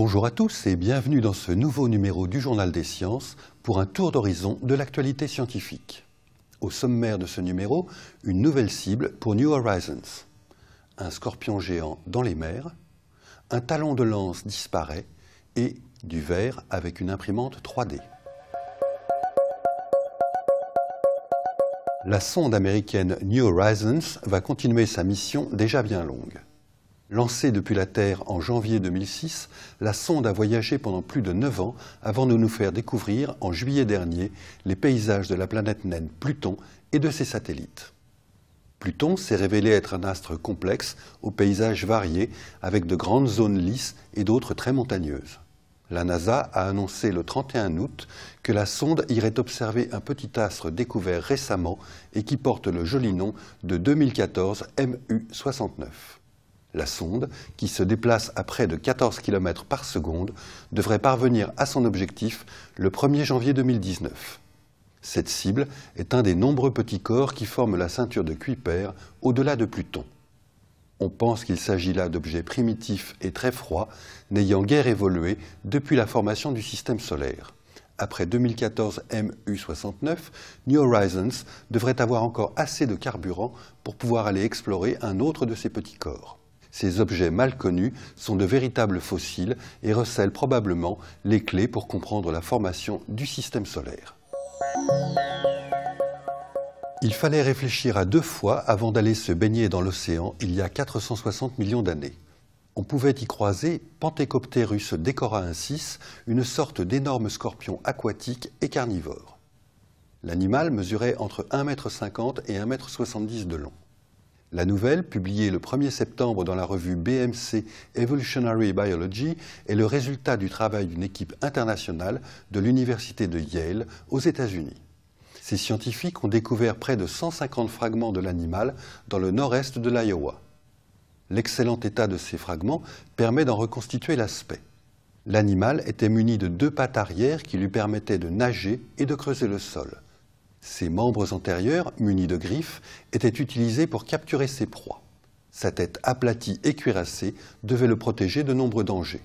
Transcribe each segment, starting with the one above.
Bonjour à tous et bienvenue dans ce nouveau numéro du Journal des Sciences pour un tour d'horizon de l'actualité scientifique. Au sommaire de ce numéro, une nouvelle cible pour New Horizons. Un scorpion géant dans les mers, un talon de lance disparaît et du verre avec une imprimante 3D. La sonde américaine New Horizons va continuer sa mission déjà bien longue. Lancée depuis la Terre en janvier 2006, la sonde a voyagé pendant plus de 9 ans avant de nous faire découvrir en juillet dernier les paysages de la planète naine Pluton et de ses satellites. Pluton s'est révélé être un astre complexe aux paysages variés avec de grandes zones lisses et d'autres très montagneuses. La NASA a annoncé le 31 août que la sonde irait observer un petit astre découvert récemment et qui porte le joli nom de 2014 MU69. La sonde, qui se déplace à près de 14 km par seconde, devrait parvenir à son objectif le 1er janvier 2019. Cette cible est un des nombreux petits corps qui forment la ceinture de Kuiper au-delà de Pluton. On pense qu'il s'agit là d'objets primitifs et très froids, n'ayant guère évolué depuis la formation du système solaire. Après 2014 MU69, New Horizons devrait avoir encore assez de carburant pour pouvoir aller explorer un autre de ces petits corps. Ces objets mal connus sont de véritables fossiles et recèlent probablement les clés pour comprendre la formation du système solaire. Il fallait réfléchir à 2 fois avant d'aller se baigner dans l'océan il y a 460 millions d'années. On pouvait y croiser Pantecopterus decoraensis, une sorte d'énorme scorpion aquatique et carnivore. L'animal mesurait entre 1,50 m et 1,70 m de long. La nouvelle, publiée le 1er septembre dans la revue BMC Evolutionary Biology, est le résultat du travail d'une équipe internationale de l'université de Yale aux États-Unis. Ces scientifiques ont découvert près de 150 fragments de l'animal dans le nord-est de l'Iowa. L'excellent état de ces fragments permet d'en reconstituer l'aspect. L'animal était muni de 2 pattes arrière qui lui permettaient de nager et de creuser le sol. Ses membres antérieurs, munis de griffes, étaient utilisés pour capturer ses proies. Sa tête aplatie et cuirassée devait le protéger de nombreux dangers.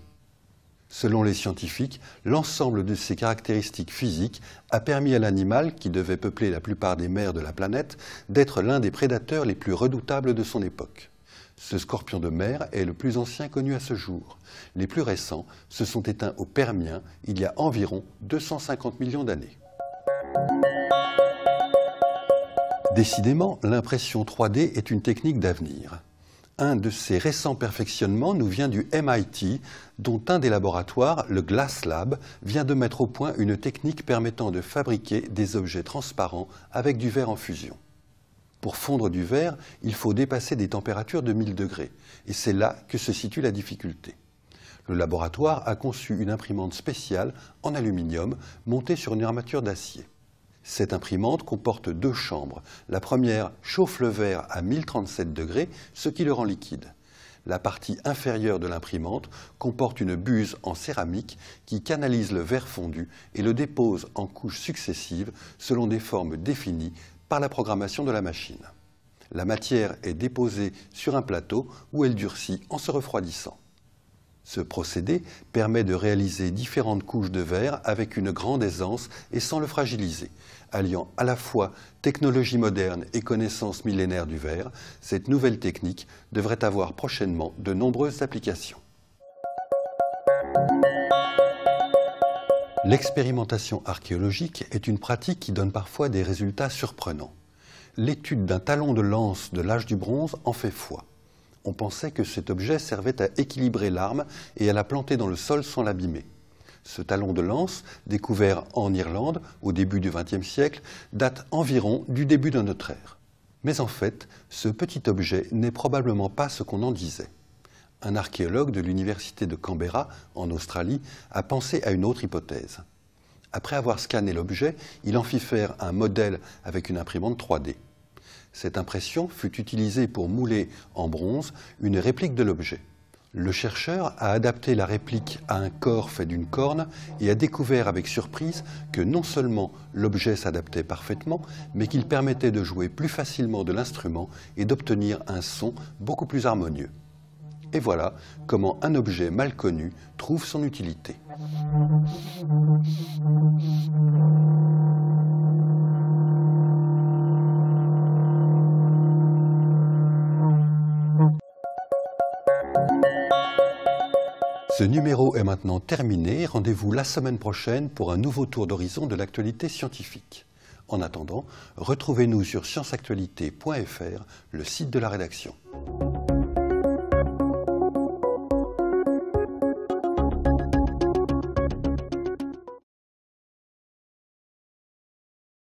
Selon les scientifiques, l'ensemble de ces caractéristiques physiques a permis à l'animal, qui devait peupler la plupart des mers de la planète, d'être l'un des prédateurs les plus redoutables de son époque. Ce scorpion de mer est le plus ancien connu à ce jour. Les plus récents se sont éteints au Permien il y a environ 250 millions d'années. Décidément, l'impression 3D est une technique d'avenir. Un de ses récents perfectionnements nous vient du MIT, dont un des laboratoires, le Glass Lab, vient de mettre au point une technique permettant de fabriquer des objets transparents avec du verre en fusion. Pour fondre du verre, il faut dépasser des températures de 1000 degrés, et c'est là que se situe la difficulté. Le laboratoire a conçu une imprimante spéciale en aluminium montée sur une armature d'acier. Cette imprimante comporte 2 chambres. La première chauffe le verre à 1037 degrés, ce qui le rend liquide. La partie inférieure de l'imprimante comporte une buse en céramique qui canalise le verre fondu et le dépose en couches successives selon des formes définies par la programmation de la machine. La matière est déposée sur un plateau où elle durcit en se refroidissant. Ce procédé permet de réaliser différentes couches de verre avec une grande aisance et sans le fragiliser. Alliant à la fois technologie moderne et connaissance millénaire du verre, cette nouvelle technique devrait avoir prochainement de nombreuses applications. L'expérimentation archéologique est une pratique qui donne parfois des résultats surprenants. L'étude d'un talon de lance de l'âge du bronze en fait foi. On pensait que cet objet servait à équilibrer l'arme et à la planter dans le sol sans l'abîmer. Ce talon de lance, découvert en Irlande au début du XXe siècle, date environ du début de notre ère. Mais en fait, ce petit objet n'est probablement pas ce qu'on en disait. Un archéologue de l'université de Canberra, en Australie, a pensé à une autre hypothèse. Après avoir scanné l'objet, il en fit faire un modèle avec une imprimante 3D. Cette impression fut utilisée pour mouler en bronze une réplique de l'objet. Le chercheur a adapté la réplique à un corps fait d'une corne et a découvert avec surprise que non seulement l'objet s'adaptait parfaitement, mais qu'il permettait de jouer plus facilement de l'instrument et d'obtenir un son beaucoup plus harmonieux. Et voilà comment un objet mal connu trouve son utilité. Ce numéro est maintenant terminé. Rendez-vous la semaine prochaine pour un nouveau tour d'horizon de l'actualité scientifique. En attendant, retrouvez-nous sur scienceactualité.fr, le site de la rédaction.